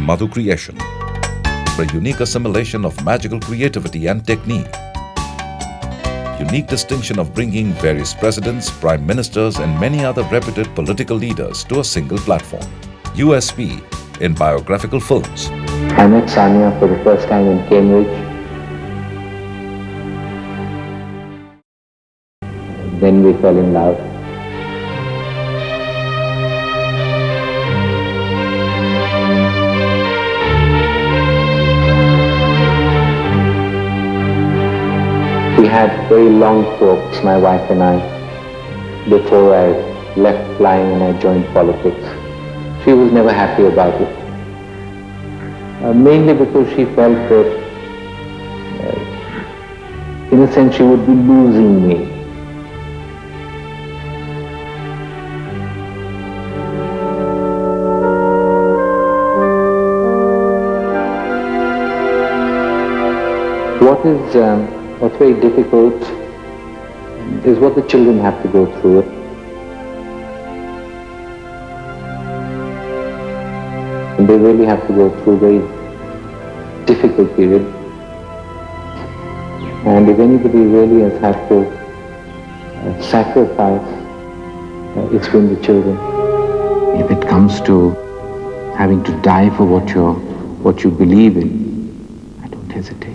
Madhu Creation, a unique assimilation of magical creativity and technique. Unique distinction of bringing various presidents, prime ministers and many other reputed political leaders to a single platform. USP in biographical films. I met Sania for the first time in Cambridge. Then we fell in love. We had very long talks, my wife and I, before I left flying and I joined politics. She was never happy about it. Mainly because she felt that, in a sense, she would be losing me. What's very difficult is what the children have to go through. And they really have to go through a very difficult period. And if anybody really has had to sacrifice, it's been the children. If it comes to having to die for what you believe in, I don't hesitate.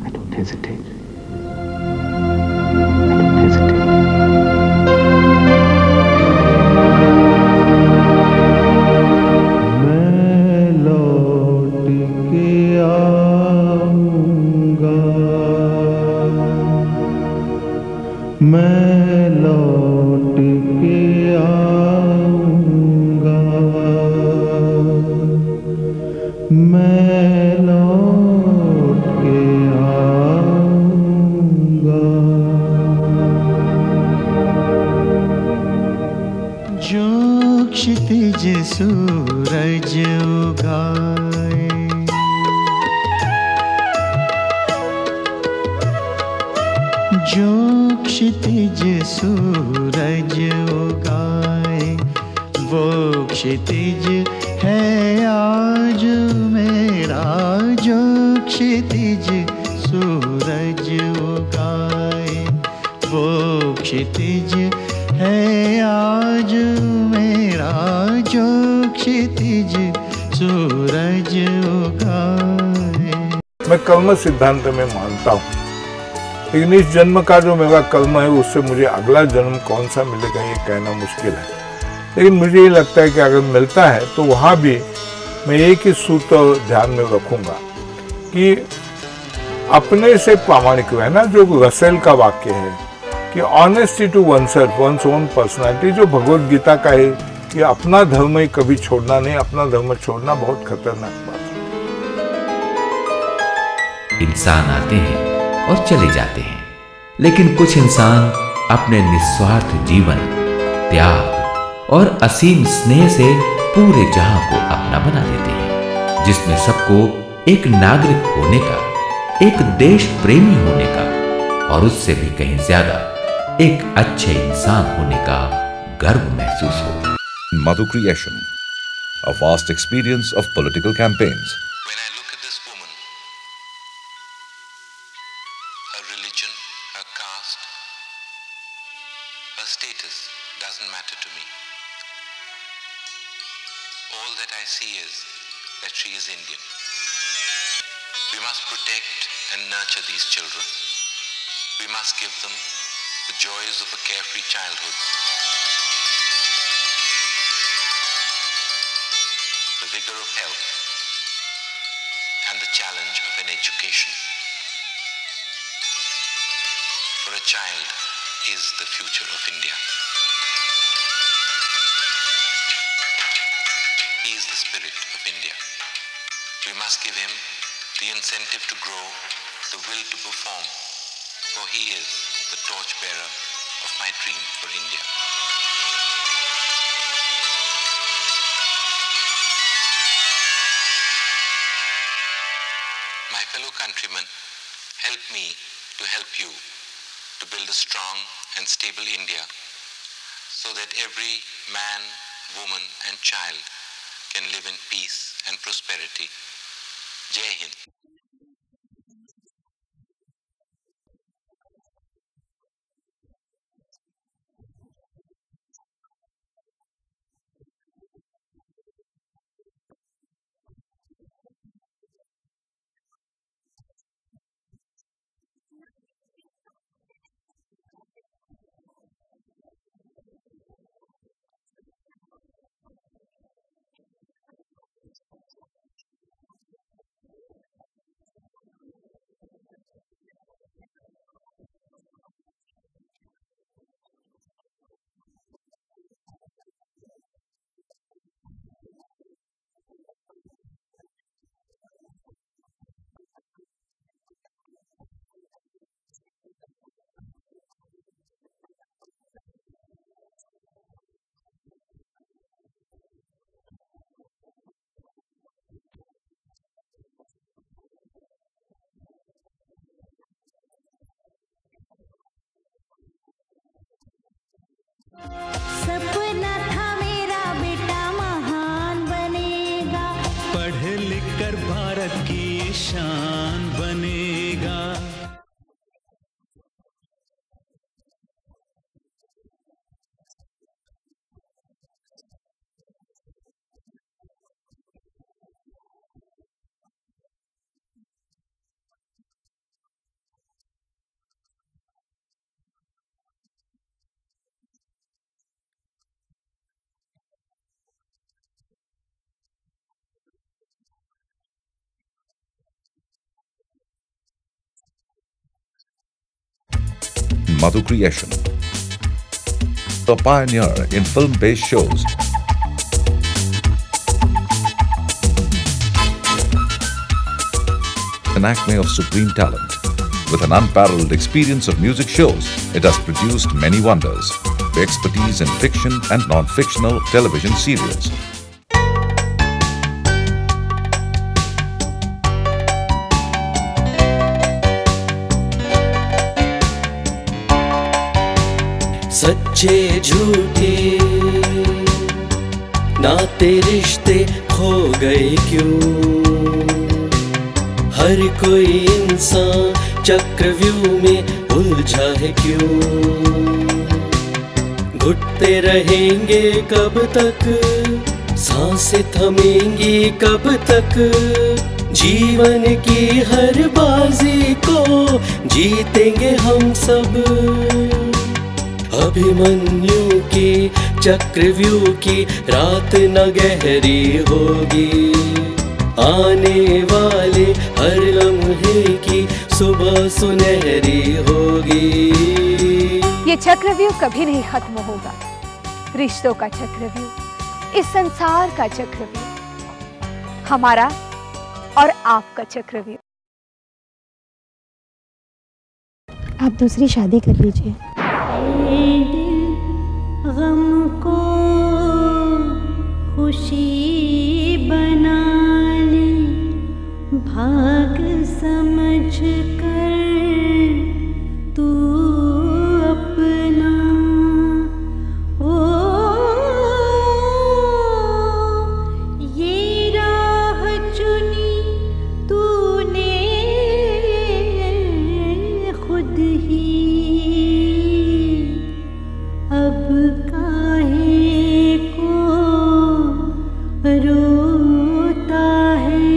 I don't hesitate. I don't hesitate. मैं लौट के आऊंगा, मैं लौट के आऊंगा, मैं लौट के आऊंगा। जो क्षितिज सूरज उगाए, जो क्षितिज सूरज उगाए, वो क्षितिज है आज मेरा। जो क्षितिज सूरज उगाए, वो क्षितिज है आज मेरा। जो क्षितिज सूरज उगाए। मैं कर्म सिद्धांत में मानता हूँ, लेकिन इस जन्म का जो मेरा कर्म है उससे मुझे अगला जन्म कौन सा मिलेगा ये कहना मुश्किल है। लेकिन मुझे ये लगता है कि अगर मिलता है तो वहाँ भी मैं एक ही सूत्र ध्यान में रखूँगा कि अपने से प्रामाणिक रहना, जो रसेल का वाक्य है कि honesty to oneself, one's own personality, जो भगवत गीता का है कि अपना धर्म ही कभी छोड़ना नहीं, अपना धर्म छोड़ना बहुत खतरनाक बात है। इंसान आते हैं और चले जाते हैं, लेकिन कुछ इंसान अपने निस्वार्थ जीवन, त्याग और असीम स्नेह से पूरे जहां को अपना बना देते हैं, जिसमें सबको एक नागरिक होने का, एक देश प्रेमी होने का और उससे भी कहीं ज्यादा एक अच्छे इंसान होने का गर्व महसूस हो। Madhu Creation, a vast experience of political campaigns. When I look at this woman, her religion, her caste, her status doesn't matter to me. All that I see is that she is Indian. We must protect and nurture these children. We must give them the joys of a carefree childhood, the vigor of health, and the challenge of an education. For a child is the future of India. He is the spirit of India. We must give him the incentive to grow, the will to perform, for he is the torchbearer of my dream for India. My fellow countrymen, help me to help you to build a strong and stable India so that every man, woman and child can live in peace and prosperity. Jai Hind. सपना था मेरा बेटा महान बनेगा, पढ़ लिख कर भारत की शान बनेगा। Madhu Creation, a pioneer in film-based shows. An acme of supreme talent. With an unparalleled experience of music shows, it has produced many wonders. Expertise in fiction and non-fictional television serials. सच्चे झूठे नाते रिश्ते खो गए क्यों, हर कोई इंसान चक्रव्यूह में उलझा है क्यों, घुटते रहेंगे कब तक, सांसें थमेंगी कब तक, जीवन की हर बाजी को जीतेंगे हम सब। अभिमन्यु की चक्रव्यूह की रात न गहरी होगी, आने वाले हर लम्हे की सुबह सुनहरी होगी। ये चक्रव्यूह कभी नहीं खत्म होगा, रिश्तों का चक्रव्यूह, इस संसार का चक्रव्यूह, हमारा और आपका चक्रव्यूह। आप दूसरी शादी कर लीजिए। गम को खुशी बना ले, भाग समझ कर तू अपना, ओ ये राह चुनी तूने खुद ही, अब काहे को रोता है।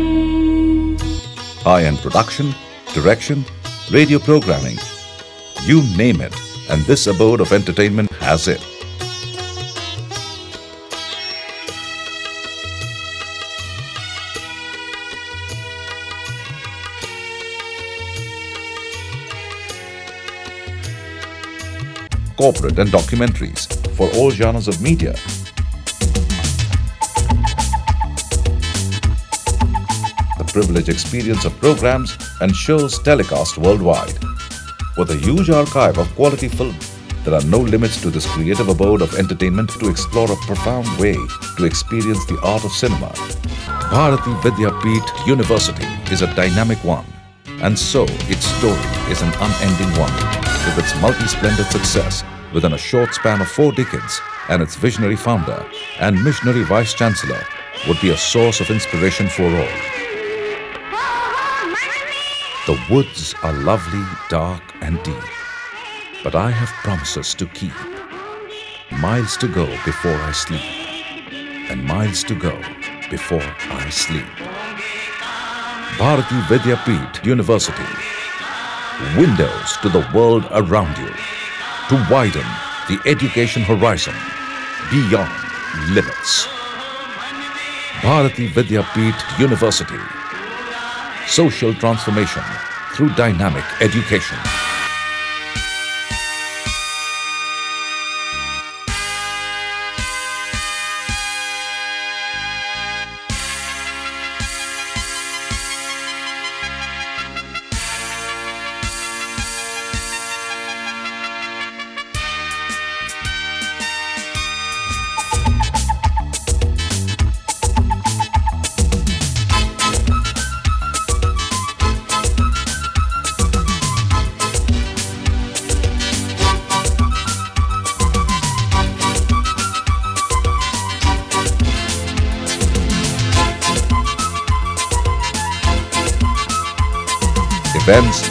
High-end production, direction, radio programming, you name it, and this abode of entertainment has it. Corporate and documentaries for all genres of media. The privileged experience of programs and shows telecast worldwide. With a huge archive of quality film, there are no limits to this creative abode of entertainment to explore a profound way to experience the art of cinema. Bharati Vidyapeeth University is a dynamic one, and so its story is an unending one. With its multi-splendid success within a short span of 4 decades and its visionary founder and missionary vice-chancellor, would be a source of inspiration for all. The woods are lovely, dark and deep, but I have promises to keep. Miles to go before I sleep, and miles to go before I sleep. Bharati Vidyapeeth University. Windows to the world around you, to widen the education horizon beyond limits. Bharati Vidyapeeth University. Social transformation through dynamic education. Events,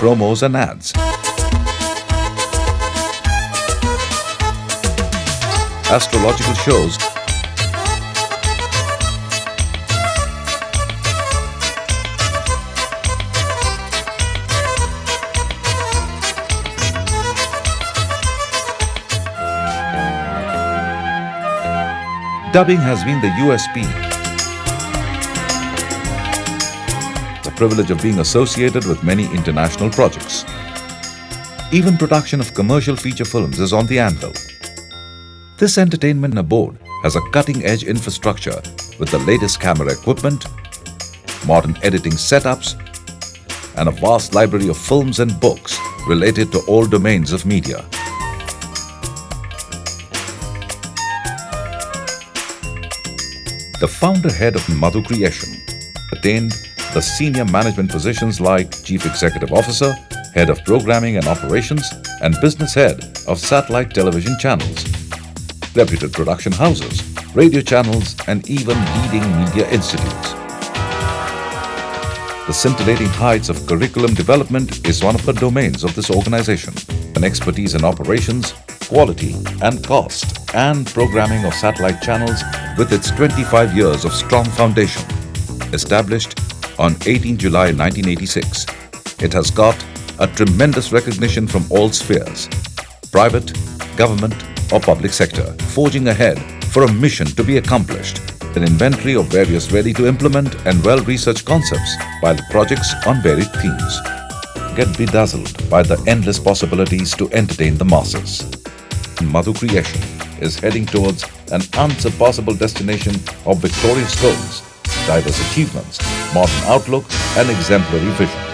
promos and ads, astrological shows, dubbing has been the USP. The privilege of being associated with many international projects. Even production of commercial feature films is on the anvil. This entertainment board has a cutting-edge infrastructure with the latest camera equipment, modern editing setups, and a vast library of films and books related to all domains of media. The founder head of Madhu Creation attained the senior management positions like Chief Executive Officer, Head of Programming and Operations, and Business Head of Satellite Television Channels, reputed production houses, radio channels, and even leading media institutes. The scintillating heights of curriculum development is one of the domains of this organization. An expertise in operations, quality and cost, and programming of satellite channels with its 25 years of strong foundation. Established on 18 July 1986, it has got a tremendous recognition from all spheres, private, government or public sector, forging ahead for a mission to be accomplished, an inventory of various ready-to-implement and well-researched concepts, pilot projects on varied themes. Get bedazzled by the endless possibilities to entertain the masses. Madhu Creation is heading towards an unsurpassable destination of victorious goals, diverse achievements, modern outlook and exemplary vision.